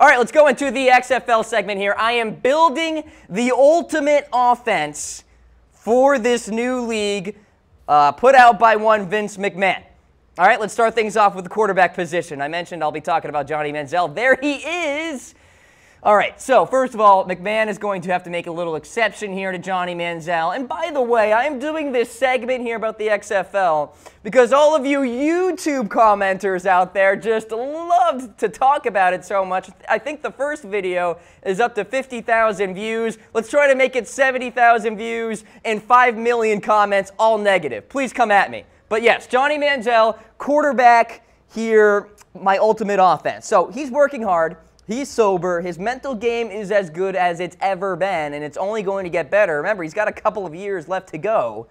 All right, let's go into the XFL segment here. I am building the ultimate offense for this new league put out by one Vince McMahon. All right, let's start things off with the quarterback position. I mentioned I'll be talking about Johnny Manziel. There he is. All right, so first of all, McMahon is going to have to make a little exception here to Johnny Manziel. And by the way, I'm doing this segment here about the XFL because all of you YouTube commenters out there just loved to talk about it so much. I think the first video is up to 50,000 views. Let's try to make it 70,000 views and 5 million comments, all negative. Please come at me. But yes, Johnny Manziel, quarterback here, my ultimate offense. So he's working hard. He's sober. His mental game is as good as it's ever been, and it's only going to get better. Remember, he's got a couple of years left to go.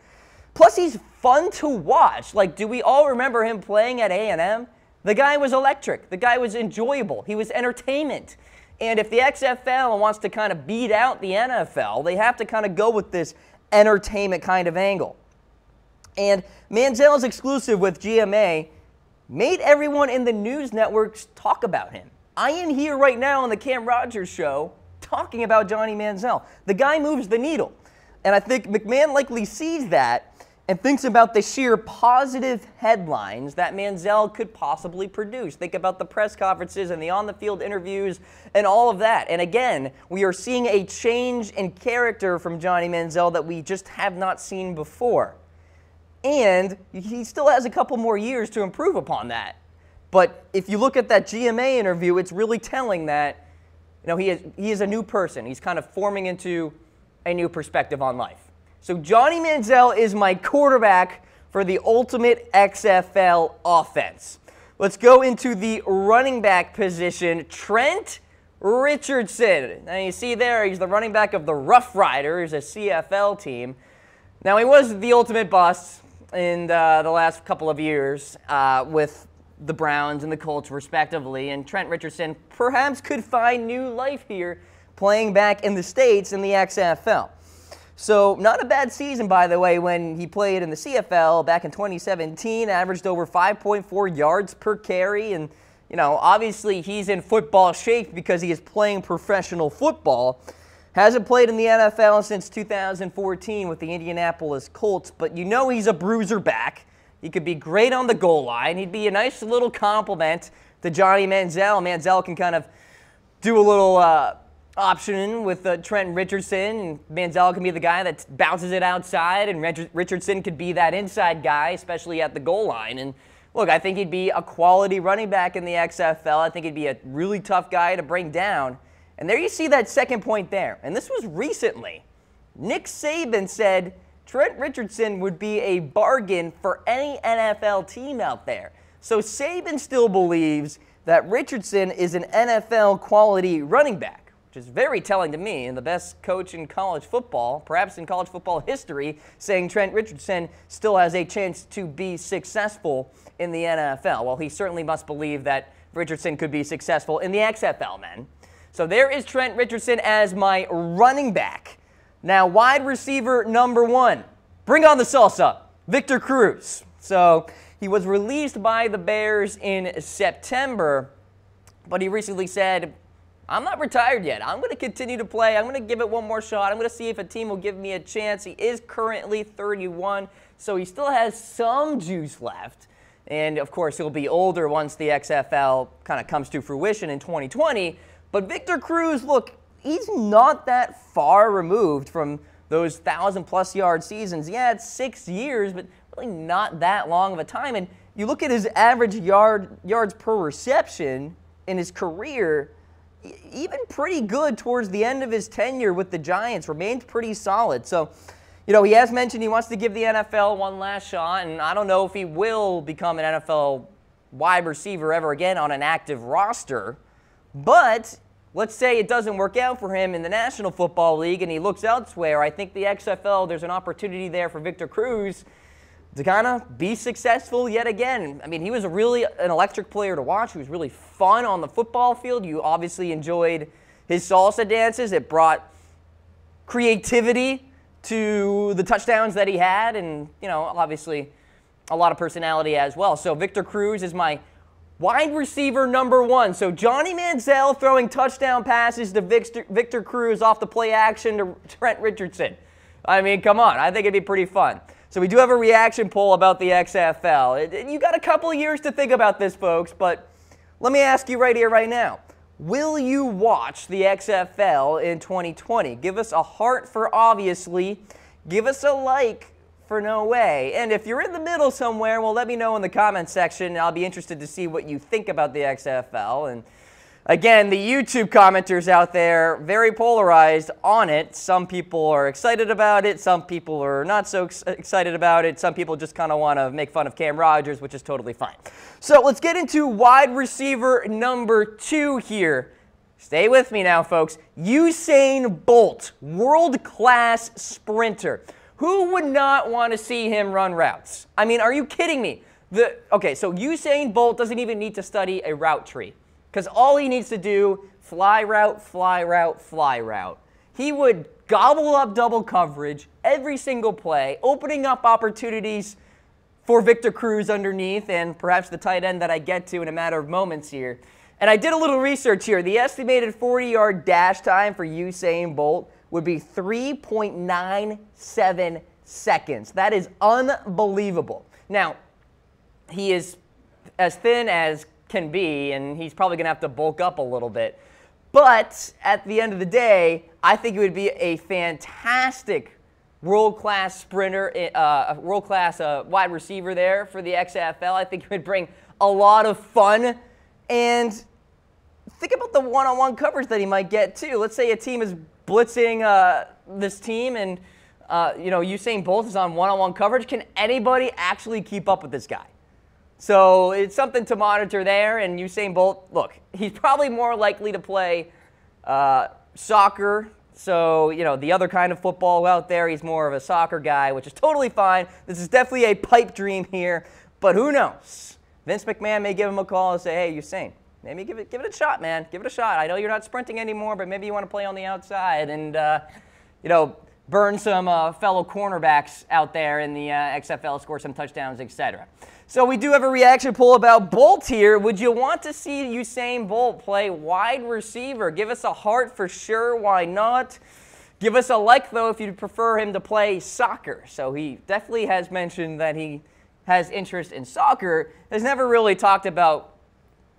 Plus, he's fun to watch. Like, do we all remember him playing at A&M? The guy was electric. The guy was enjoyable. He was entertainment. And if the XFL wants to kind of beat out the NFL, they have to kind of go with this entertainment kind of angle. And Manziel's exclusive with GMA made everyone in the news networks talk about him. I am here right now on the Cam Rogers show talking about Johnny Manziel. The guy moves the needle. And I think McMahon likely sees that and thinks about the sheer positive headlines that Manziel could possibly produce. Think about the press conferences and the on-the-field interviews and all of that. And again, we are seeing a change in character from Johnny Manziel that we just have not seen before. And he still has a couple more years to improve upon that. But if you look at that GMA interview, it's really telling that, he is a new person. He's kind of forming into a new perspective on life. So Johnny Manziel is my quarterback for the ultimate XFL offense. Let's go into the running back position. Trent Richardson. Now you see there, he's the running back of the Rough Riders, a CFL team. Now he was the ultimate bust in the last couple of years with the Browns and the Colts respectively, and Trent Richardson perhaps could find new life here playing back in the States in the XFL. So not a bad season, by the way, when he played in the CFL back in 2017, averaged over 5.4 yards per carry, and obviously he's in football shape because he is playing professional football. Hasn't played in the NFL since 2014 with the Indianapolis Colts, but he's a bruiser back. He could be great on the goal line. He'd be a nice little compliment to Johnny Manziel. Manziel can kind of do a little option with Trent Richardson. And Manziel can be the guy that bounces it outside, and Richardson could be that inside guy, especially at the goal line. And look, I think he'd be a quality running back in the XFL. I think he'd be a really tough guy to bring down. And there you see that second point there. And this was recently. Nick Saban said Trent Richardson would be a bargain for any NFL team out there. So Saban still believes that Richardson is an NFL quality running back, which is very telling to me, and the best coach in college football, perhaps in college football history, saying Trent Richardson still has a chance to be successful in the NFL. Well, he certainly must believe that Richardson could be successful in the XFL, man. So there is Trent Richardson as my running back. Now, wide receiver number 1. Bring on the salsa, Victor Cruz. So he was released by the Bears in September, but he recently said, I'm not retired yet. I'm going to continue to play. I'm going to give it one more shot. I'm going to see if a team will give me a chance. He is currently 31, so he still has some juice left. And, of course, he'll be older once the XFL kind of comes to fruition in 2020. But Victor Cruz, look, he's not that far removed from those 1,000-plus yard seasons. Yeah, it's 6 years, but really not that long of a time. And you look at his average yards per reception in his career, even pretty good towards the end of his tenure with the Giants, remained pretty solid. So, he has mentioned he wants to give the NFL one last shot, and I don't know if he will become an NFL wide receiver ever again on an active roster. But let's say it doesn't work out for him in the National Football League and he looks elsewhere. I think the XFL, there's an opportunity there for Victor Cruz to kind of be successful yet again. I mean, he was really an electric player to watch. He was really fun on the football field. You obviously enjoyed his salsa dances. It brought creativity to the touchdowns that he had and, obviously a lot of personality as well. So Victor Cruz is my wide receiver number 1. So Johnny Manziel throwing touchdown passes to Victor Cruz off the play action to Trent Richardson. I mean, come on. I think it'd be pretty fun. So we do have a reaction poll about the XFL. You got a couple of years to think about this, folks, but let me ask you right here, right now. Will you watch the XFL in 2020? Give us a heart for obviously. Give us a like for no way. And if you're in the middle somewhere, well, let me know in the comments section. I'll be interested to see what you think about the XFL. And again, the YouTube commenters out there, very polarized on it. Some people are excited about it. Some people are not so excited about it. Some people just kind of want to make fun of Cam Rogers, which is totally fine. So let's get into wide receiver number 2 here. Stay with me now, folks. Usain Bolt, world-class sprinter. Who would not want to see him run routes? I mean, are you kidding me? Okay, so Usain Bolt doesn't even need to study a route tree because all he needs to do, fly route, fly route, fly route. He would gobble up double coverage every single play, opening up opportunities for Victor Cruz underneath and perhaps the tight end that I get to in a matter of moments here. And I did a little research here. The estimated 40-yard dash time for Usain Bolt would be 3.97 seconds. That is unbelievable. Now, he is as thin as can be, and he's probably going to have to bulk up a little bit. But at the end of the day, I think it would be a fantastic world-class sprinter, world-class wide receiver there for the XFL. I think it would bring a lot of fun. And think about the one-on-one coverage that he might get, too. Let's say a team is blitzing this team and, Usain Bolt is on one-on-one coverage. Can anybody actually keep up with this guy? So it's something to monitor there. And Usain Bolt, look, he's probably more likely to play soccer. So, the other kind of football out there, he's more of a soccer guy, which is totally fine. This is definitely a pipe dream here. But who knows? Vince McMahon may give him a call and say, hey, Usain, maybe give it a shot, man. Give it a shot. I know you're not sprinting anymore, but maybe you want to play on the outside and, burn some fellow cornerbacks out there in the XFL, score some touchdowns, etc. So we do have a reaction poll about Bolt here. Would you want to see Usain Bolt play wide receiver? Give us a heart for sure. Why not? Give us a like, though, if you'd prefer him to play soccer. So he definitely has mentioned that he has interest in soccer. Has never really talked about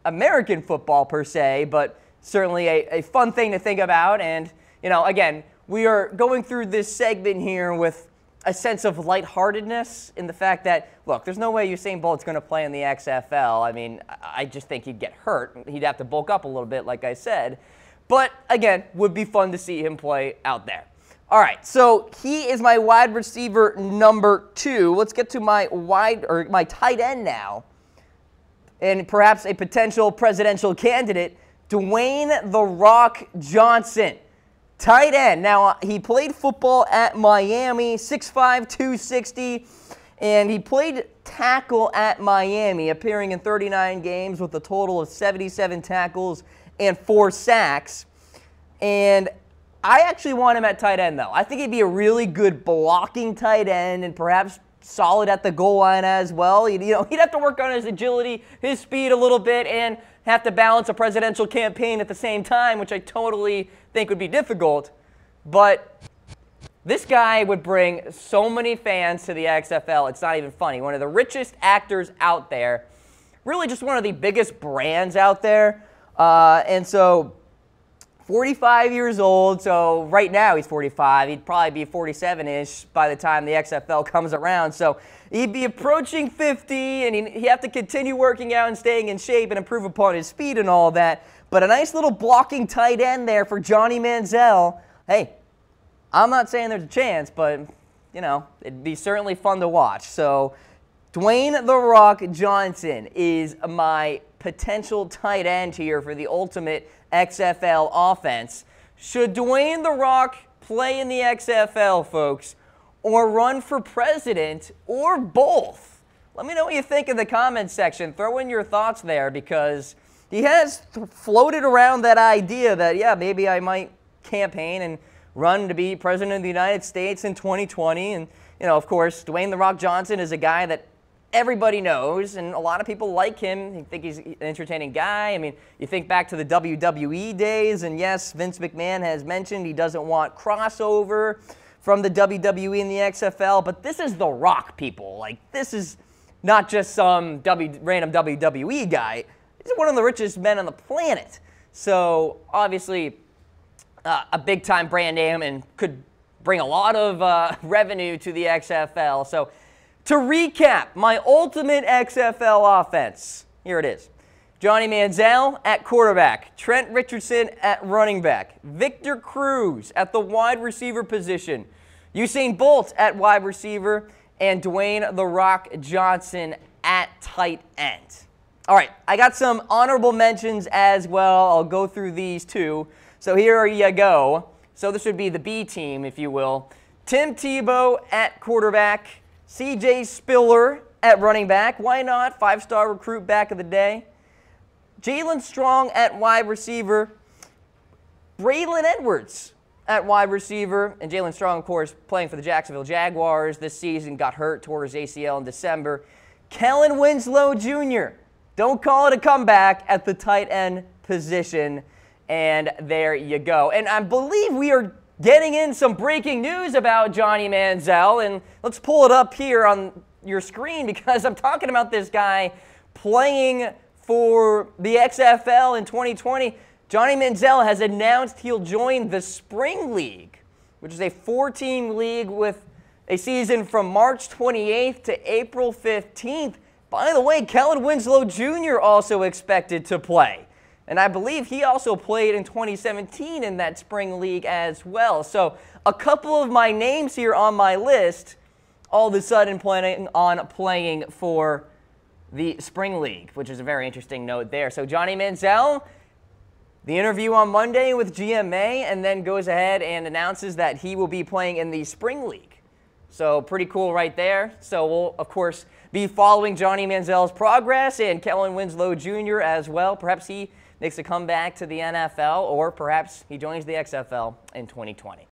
American football per se, but certainly a fun thing to think about. And, again, we are going through this segment here with a sense of lightheartedness in the fact that, look, there's no way Usain Bolt's going to play in the XFL. I mean, I just think he'd get hurt. He'd have to bulk up a little bit, like I said. But, again, would be fun to see him play out there. All right, so he is my wide receiver number 2. Let's get to my tight end now. And perhaps a potential presidential candidate, Dwayne "The Rock" Johnson. Tight end. Now, he played football at Miami, 6'5", 260, and he played tackle at Miami, appearing in 39 games with a total of 77 tackles and 4 sacks. And I actually want him at tight end, though. I think he'd be a really good blocking tight end and perhaps solid at the goal line as well. He'd have to work on his agility, his speed a little bit, and have to balance a presidential campaign at the same time, which I totally think would be difficult. But this guy would bring so many fans to the XFL, it's not even funny. One of the richest actors out there, really just one of the biggest brands out there. And so 45 years old, so right now he's 45. He'd probably be 47-ish by the time the XFL comes around. So he'd be approaching 50, and he'd have to continue working out and staying in shape and improve upon his speed and all that. But a nice little blocking tight end there for Johnny Manziel. Hey, I'm not saying there's a chance, but, it'd be certainly fun to watch. So Dwayne "The Rock" Johnson is my potential tight end here for the ultimate XFL offense. Should Dwayne "The Rock" play in the XFL, folks, or run for president, or both? Let me know what you think in the comments section. Throw in your thoughts there, because he has floated around that idea that, yeah, maybe I might campaign and run to be president of the United States in 2020. And, of course, Dwayne "The Rock" Johnson is a guy that everybody knows, and a lot of people like him. They think he's an entertaining guy. I mean, you think back to the WWE days, and yes, Vince McMahon has mentioned he doesn't want crossover from the WWE and the XFL, but this is The Rock, people. Like, this is not just some random WWE guy. He's one of the richest men on the planet. So, obviously, a big-time brand name and could bring a lot of revenue to the XFL. So, to recap, my ultimate XFL offense, here it is. Johnny Manziel at quarterback, Trent Richardson at running back, Victor Cruz at the wide receiver position, Usain Bolt at wide receiver, and Dwayne "The Rock" Johnson at tight end. All right, I got some honorable mentions as well. I'll go through these too. So here you go. So this would be the B team, if you will. Tim Tebow at quarterback, CJ Spiller at running back. Why not? 5-star recruit back of the day. Jaelen Strong at wide receiver. Braylon Edwards at wide receiver. And Jaelen Strong, of course, playing for the Jacksonville Jaguars this season. Got hurt, tore his ACL in December. Kellen Winslow Jr. Don't call it a comeback at the tight end position. And there you go. And I believe we are getting in some breaking news about Johnny Manziel, and let's pull it up here on your screen because I'm talking about this guy playing for the XFL in 2020. Johnny Manziel has announced he'll join the Spring League, which is a 4-team league with a season from March 28th to April 15th. By the way, Kellen Winslow Jr. also expected to play. And I believe he also played in 2017 in that spring league as well. So a couple of my names here on my list all of a sudden planning on playing for the spring league, which is a very interesting note there. So Johnny Manziel, the interview on Monday with GMA, and then goes ahead and announces that he will be playing in the spring league. So pretty cool right there. So we'll, of course, be following Johnny Manziel's progress and Kellen Winslow Jr. as well. Perhaps he makes a comeback to the NFL, or perhaps he joins the XFL in 2020.